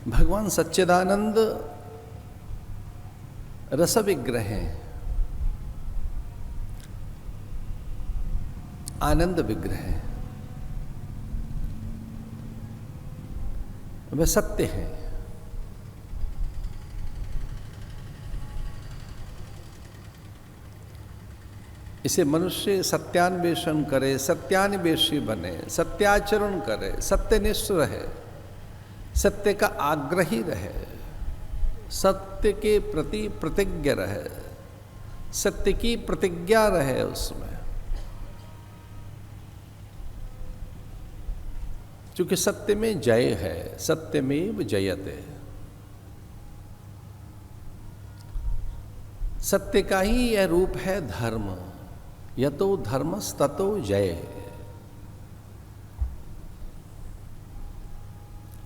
भगवान सच्चिदानंद रस विग्रह हैं, आनंद विग्रह हैं, वह सत्य है। इसे मनुष्य सत्यान्वेषण करे, सत्यान्वेषी बने, सत्याचरण करे, सत्यनिष्ठ रहे, सत्य का आग्रही रहे, सत्य के प्रति प्रतिज्ञ रहे, सत्य की प्रतिज्ञा रहे उसमें, क्योंकि सत्य में जय है, सत्यमेव जयते। सत्य का ही यह रूप है धर्म। यतो धर्मस्ततो जय।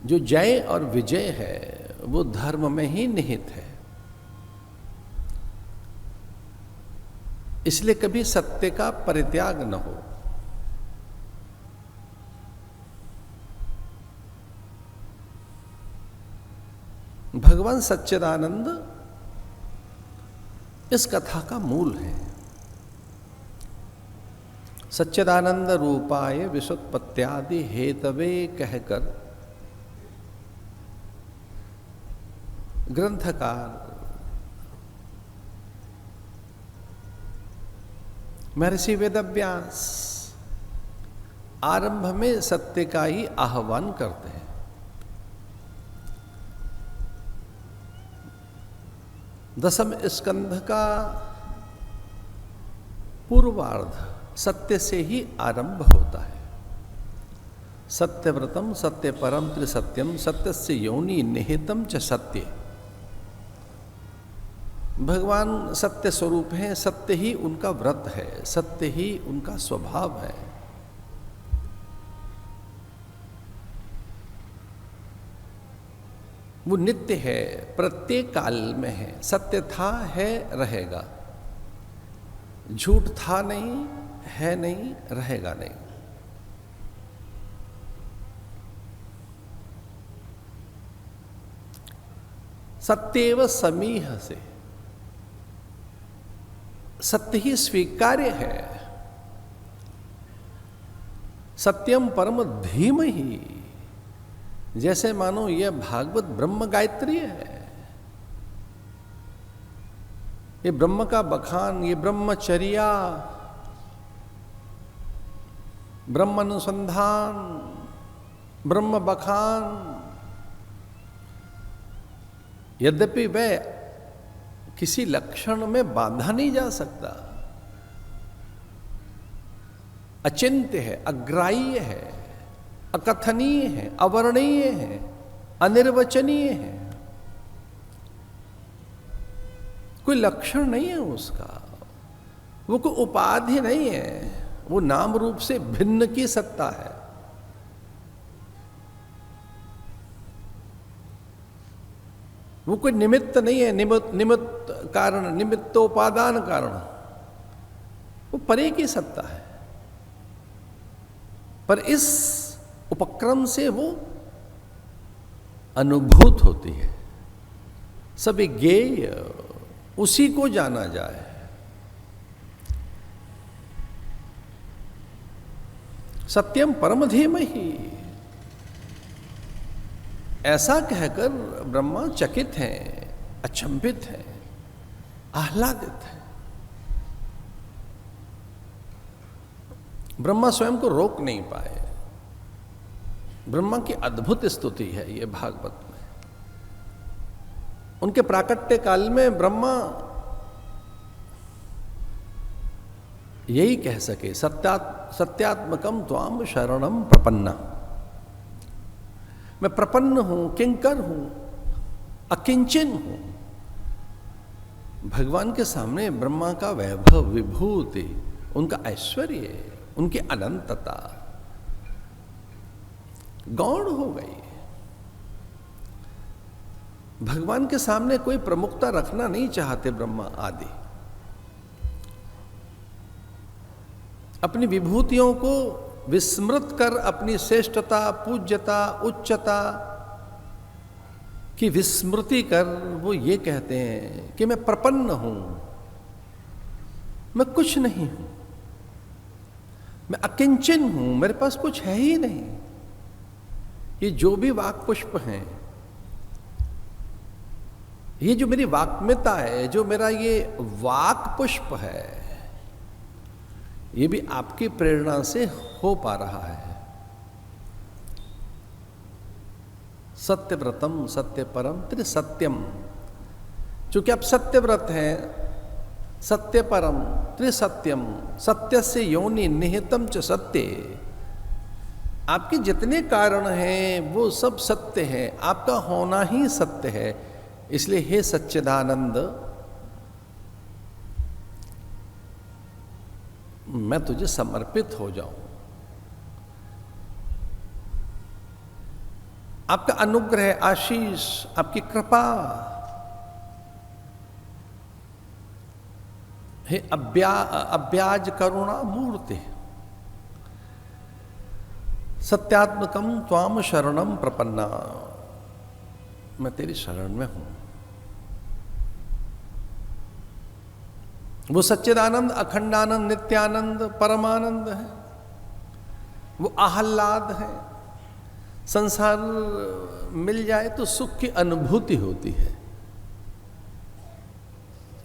जो जय और विजय है वो धर्म में ही निहित है। इसलिए कभी सत्य का परित्याग न हो। भगवान सच्चिदानंद इस कथा का मूल है। सच्चिदानंद रूपाय विशुत्पत्त्यादि हेतवे कहकर ग्रंथकार महर्षि वेदव्यास आरंभ में सत्य का ही आह्वान करते हैं। दसम स्कंध का पूर्वार्ध सत्य से ही आरंभ होता है। सत्यव्रतम सत्य परम त्रिसत्यम सत्यस्य योनि निहितम च सत्य। भगवान सत्य स्वरूप हैं, सत्य ही उनका व्रत है, सत्य ही उनका स्वभाव है। वो नित्य है, प्रत्येक काल में है। सत्य था, है, रहेगा। झूठ था नहीं, है नहीं, रहेगा नहीं। सत्येव समीह से सत्य ही स्वीकार्य है। सत्यम परम धीमहि, जैसे मानो यह भागवत ब्रह्म गायत्री है। ये ब्रह्म का बखान, ये ब्रह्मचर्या, ब्रह्म अनुसंधान, ब्रह्म बखान, यद्यपि वह किसी लक्षण में बांधा नहीं जा सकता, अचिंत्य है, अग्राह्य है, अकथनीय है, अवर्णीय है, अनिर्वचनीय है। कोई लक्षण नहीं है उसका, वो कोई उपाधि नहीं है, वो नाम रूप से भिन्न की सत्ता है। वो कोई निमित्त नहीं है, निमित्त कारण, निमित्तोपादान कारण, वो परे की सत्ता है। पर इस उपक्रम से वो अनुभूत होती है। सभी ज्ञेय उसी को जाना जाए। सत्यम परम धीमहि, ऐसा कहकर ब्रह्मा चकित हैं, अचंभित हैं, आह्लादित हैं। ब्रह्मा स्वयं को रोक नहीं पाए। ब्रह्मा की अद्भुत स्तुति है ये भागवत में। उनके प्राकट्य काल में ब्रह्मा यही कह सके, सत्यात्मकम त्वाम शरणम प्रपन्ना। मैं प्रपन्न हूं, किंकर हूं, अकिंचन हूं। भगवान के सामने ब्रह्मा का वैभव, विभूति, उनका ऐश्वर्य, उनकी अनंतता गौण हो गई। भगवान के सामने कोई प्रमुखता रखना नहीं चाहते ब्रह्मा आदि। अपनी विभूतियों को विस्मृत कर अपनी श्रेष्ठता, पूज्यता, उच्चता कि विस्मृति कर वो ये कहते हैं कि मैं प्रपन्न हूं, मैं कुछ नहीं हूं, मैं अकिंचन हूं, मेरे पास कुछ है ही नहीं। ये जो भी वाक पुष्प हैं, ये जो मेरी वाक्मिता है, जो मेरा ये वाक पुष्प है, ये भी आपकी प्रेरणा से हो पा रहा है। सत्यव्रतम सत्य परम त्रिसत्यम, चूंकि आप सत्यव्रत हैं, सत्य परम त्रिसत्यम, सत्य से योनि निहितम च सत्य, आपके जितने कारण हैं वो सब सत्य हैं, आपका होना ही सत्य है। इसलिए हे सच्चिदानंद, मैं तुझे समर्पित हो जाऊं। आपका अनुग्रह, आशीष, आपकी कृपा, हे अव्याज करुणा मूर्ति, सत्यात्मकम त्वाम शरणम प्रपन्ना, मैं तेरी शरण में हूं। वो सच्चिदानंद, अखंडानंद, नित्यानंद, परमानंद है, वो आह्लाद है। संसार मिल जाए तो सुख की अनुभूति होती है।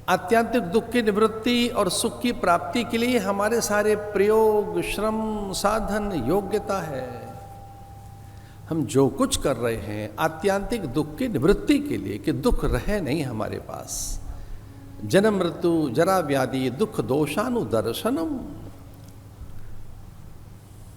आत्यांतिक दुख की निवृत्ति और सुख की प्राप्ति के लिए हमारे सारे प्रयोग, श्रम, साधन, योग्यता है। हम जो कुछ कर रहे हैं आत्यांतिक दुख की निवृत्ति के लिए, कि दुख रहे नहीं हमारे पास। जन्म मृत्यु जरा व्याधि दुख दोषानुदर्शनम,